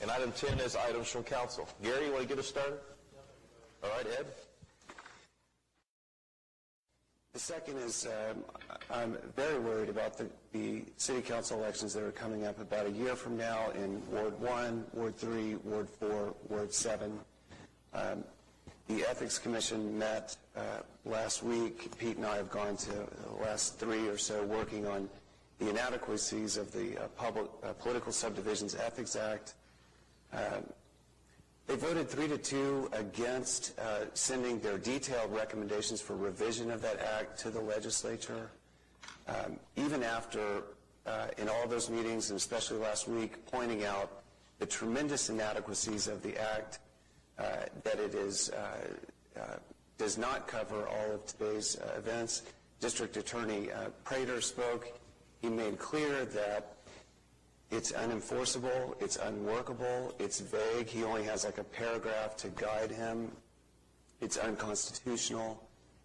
And item 10 is items from council. Gary, you want to get us started? All right, Ed. The second is I'm very worried about the city council elections that are coming up about a year from now in Ward 1, Ward 3, Ward 4, Ward 7. The Ethics Commission met last week. Pete and I have gone to the last 3 or so working on the inadequacies of the Political Subdivisions Ethics Act. They voted 3-2 against sending their detailed recommendations for revision of that act to the legislature. Even after, in all those meetings, and especially last week, pointing out the tremendous inadequacies of the act, that it is does not cover all of today's events. District Attorney Prater spoke. He made clear that it's unenforceable, it's unworkable, it's vague. He only has like a paragraph to guide him. It's unconstitutional.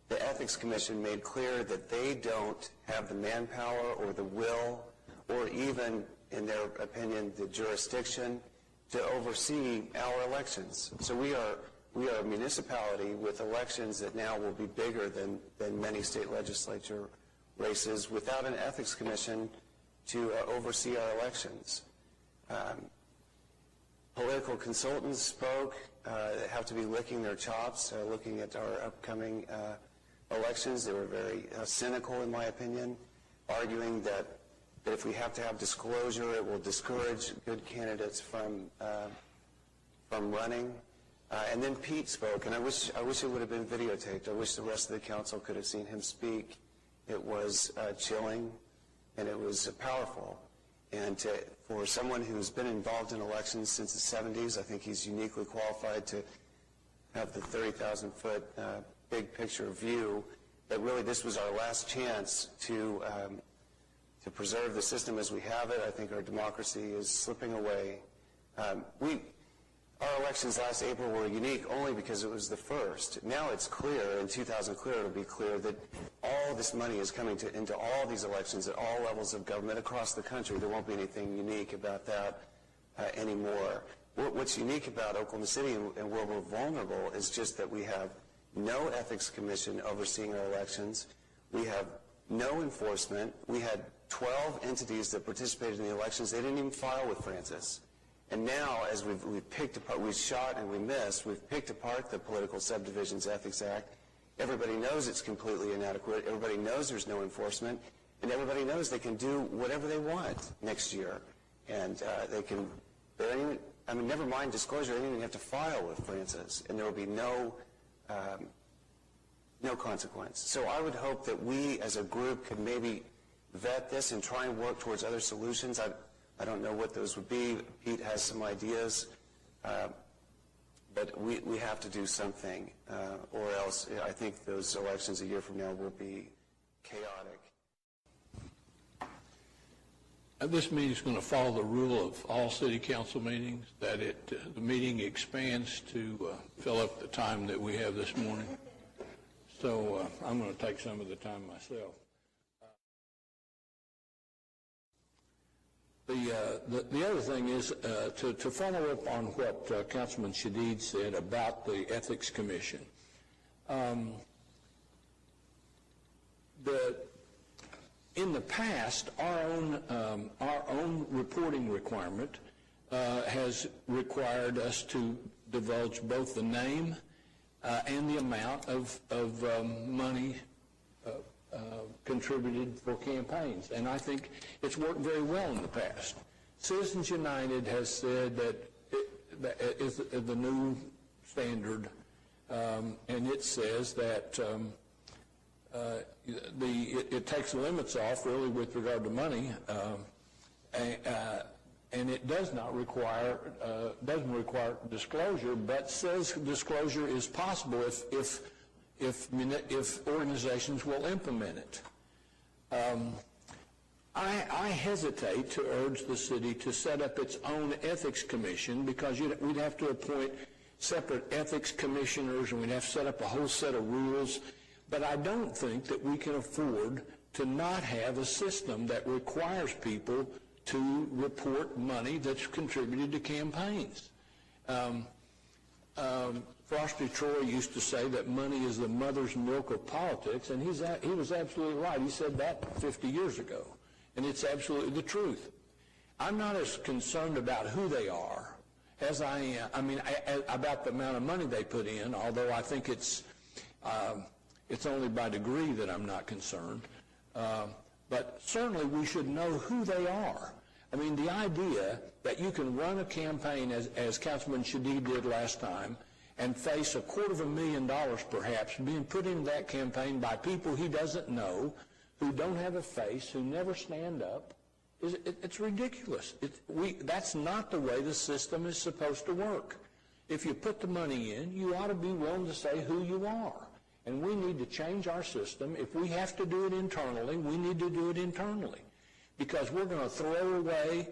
The Ethics Commission made clear that they don't have the manpower or the will or even, in their opinion, the jurisdiction to oversee our elections. So we are a municipality with elections that now will be bigger than many state legislature races without an Ethics Commission to oversee our elections. Political consultants spoke. They have to be licking their chops, looking at our upcoming elections. They were very cynical, in my opinion, arguing that if we have to have disclosure, it will discourage good candidates from running. And then Pete spoke, and I wish it would have been videotaped. I wish the rest of the council could have seen him speak. It was chilling, and it was powerful. And for someone who's been involved in elections since the 70s, I think he's uniquely qualified to have the 30,000-foot big picture view that really this was our last chance to preserve the system as we have it. I think our democracy is slipping away. Our elections last April were unique only because it was the first. Now it's clear, in 2000 it'll be clear that all this money is coming into all these elections at all levels of government across the country. There won't be anything unique about that anymore. What's unique about Oklahoma City and where we're vulnerable is just that we have no ethics commission overseeing our elections. We have no enforcement. We had 12 entities that participated in the elections. They didn't even file with Francis. And now, as we've picked apart, we shot and we missed, we've picked apart the Political Subdivisions Ethics Act. Everybody knows it's completely inadequate. Everybody knows there's no enforcement. And everybody knows they can do whatever they want next year. And they can, never mind disclosure, they don't even have to file with Francis. And there will be no consequence. So I would hope that we as a group could maybe vet this and try and work towards other solutions. I don't know what those would be. Pete has some ideas, but we have to do something, or else I think those elections a year from now will be chaotic. This meeting is going to follow the rule of all city council meetings, that the meeting expands to fill up the time that we have this morning. So I'm going to take some of the time myself. The other thing is to follow up on what Councilman Shadid said about the Ethics Commission. In the past, our own reporting requirement has required us to divulge both the name and the amount of money contributed for campaigns, and I think it's worked very well in the past. Citizens United has said that is the new standard, and it says that it takes the limits off really with regard to money, and it does not require doesn't require disclosure, but says disclosure is possible if organizations will implement it. I hesitate to urge the city to set up its own ethics commission because we'd have to appoint separate ethics commissioners and we'd have to set up a whole set of rules. But I don't think that we can afford to not have a system that requires people to report money that's contributed to campaigns. Frosty Troy used to say that money is the mother's milk of politics, and he was absolutely right. He said that 50 years ago, and it's absolutely the truth. I'm not as concerned about who they are as I am, about the amount of money they put in, although I think it's only by degree that I'm not concerned. But certainly we should know who they are. I mean, the idea that you can run a campaign, as Councilman Shadid did last time, and face $250,000 perhaps being put into that campaign by people he doesn't know, who don't have a face, who never stand up, it's ridiculous. That's not the way the system is supposed to work. If you put the money in, you ought to be willing to say who you are. And we need to change our system. If we have to do it internally, we need to do it internally, because we're going to throw away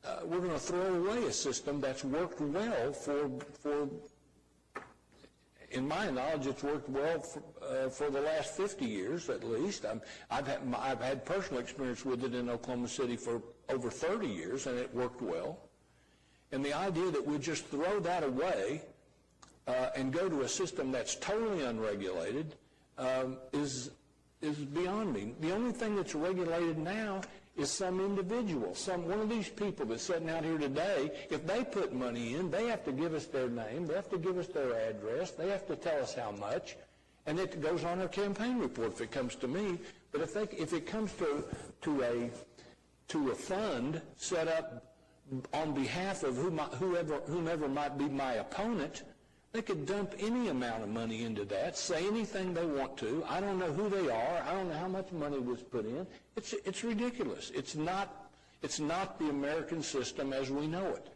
a system that's worked well for in my knowledge, it's worked well for the last 50 years at least. I've had personal experience with it in Oklahoma City for over 30 years, and it worked well. And the idea that we just throw that away and go to a system that's totally unregulated is beyond me. The only thing that's regulated now is some individual, one of these people that's sitting out here today. If they put money in, they have to give us their name, they have to give us their address, they have to tell us how much, and it goes on our campaign report if it comes to me. But if it comes to a fund set up on behalf of whomever might be my opponent, they could dump any amount of money into that, say anything they want to. I don't know who they are. I don't know how much money was put in. It's ridiculous. It's not the American system as we know it.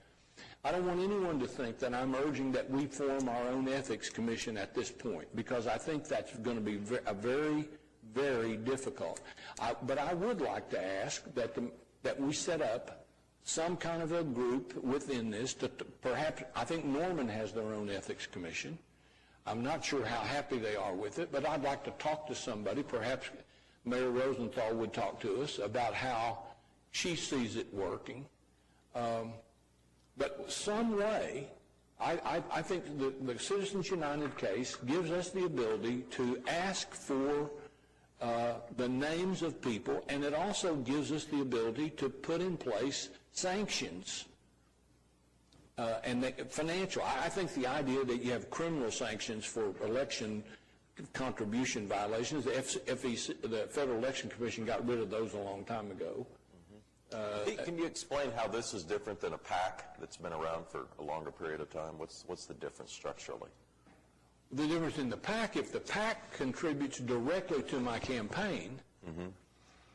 I don't want anyone to think that I'm urging that we form our own ethics commission at this point, because I think that's going to be very, very difficult. But I would like to ask that we set up some kind of a group within this to perhaps, I think Norman has their own ethics commission. I'm not sure how happy they are with it, but I'd like to talk to somebody. Perhaps Mayor Rosenthal would talk to us about how she sees it working. But some way, I think the Citizens United case gives us the ability to ask for the names of people, and it also gives us the ability to put in place sanctions and financial. I think the idea that you have criminal sanctions for election contribution violations, the Federal Election Commission got rid of those a long time ago. Can you explain how this is different than a PAC that's been around for a longer period of time? What's the difference structurally? The difference in the PAC, if the PAC contributes directly to my campaign,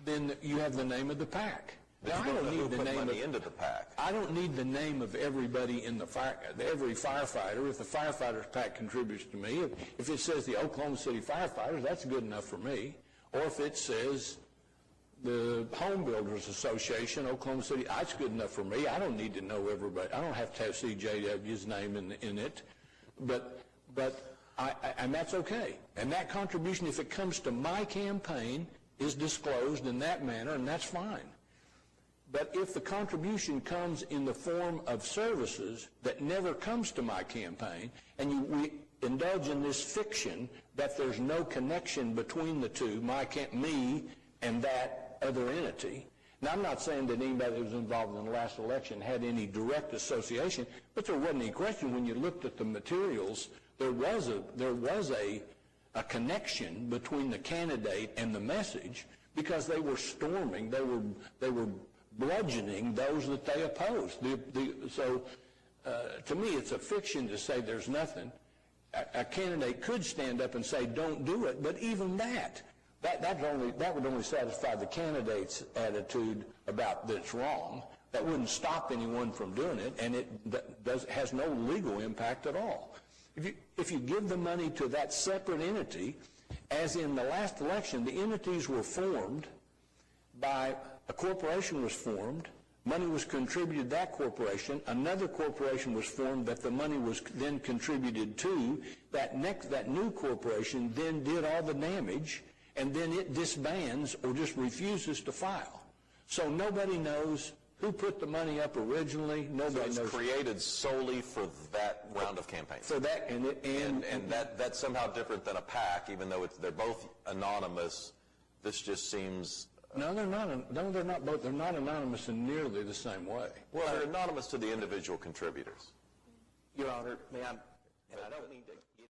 then you have the name of the PAC. Now, I don't need the name into the PAC. I don't need the name of everybody in every firefighter. If the firefighters PAC contributes to me, if it says the Oklahoma City firefighters, that's good enough for me. Or if it says the Home Builders Association, Oklahoma City, that's good enough for me. I don't need to know everybody. I don't have to have CJW's name in it. And that's okay. And that contribution, if it comes to my campaign, is disclosed in that manner, and that's fine. But if the contribution comes in the form of services that never comes to my campaign, and we indulge in this fiction that there's no connection between the two, me and that other entity. Now, I'm not saying that anybody that was involved in the last election had any direct association, but there wasn't any question. When you looked at the materials, there was a connection between the candidate and the message, because they were storming, they were bludgeoning those that they opposed. So to me, it's a fiction to say there's nothing. A candidate could stand up and say, don't do it, but even that would only satisfy the candidate's attitude about that it's wrong. That wouldn't stop anyone from doing it, and it has no legal impact at all. If you give the money to that separate entity, as in the last election, the entities were formed by a corporation was formed, money was contributed to that corporation, another corporation was formed that the money was then contributed to, that new corporation then did all the damage, and then it disbands or just refuses to file. So nobody knows who put the money up originally. So Nobody it's knows. created solely for that round of campaigns. For that, And that's somehow different than a PAC, even though they're both anonymous. This just seems... No, they're not. No, they're not both. They're not anonymous in nearly the same way. Well, they're anonymous to the individual contributors. Your Honor, may I, and I don't mean to